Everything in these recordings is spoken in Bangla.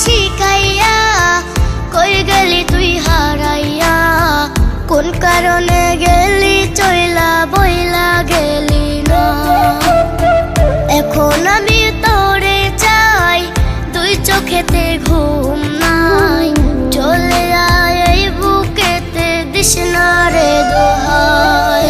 শিখাইয়া কই গেলি তুই হারাইয়া কোন কারণে গেলি চইলা বইলা গেলি না এখন আমি তোরে চাই দুই চোখেতে ঘুম নাই চলে আয় এই বুকেতে দিস না রে দোহাই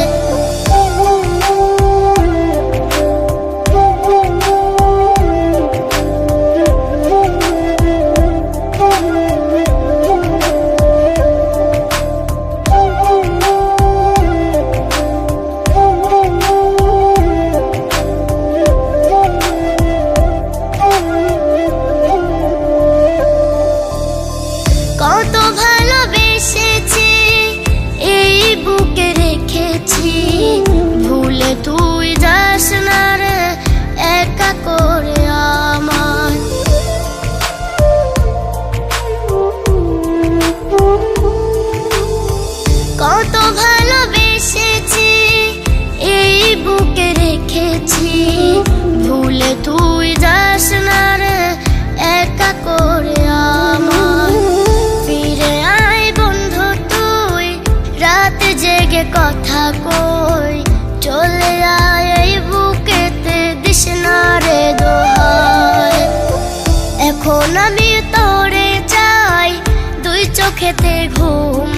কত ভালোবেসেছি এই বুকে রেখেছি ভুলে তুই যাস না রে একা করে আমার কত ভালোবেসেছি এই বুকে রেখেছি ভুলে তুই যাস না রে একা করে আমার রাতে জেগে কথা কই চলে আয় এই বুকেতে দিস না রে দোহাই এখন আমি তোরে চাই দুই চোখেতে ঘুম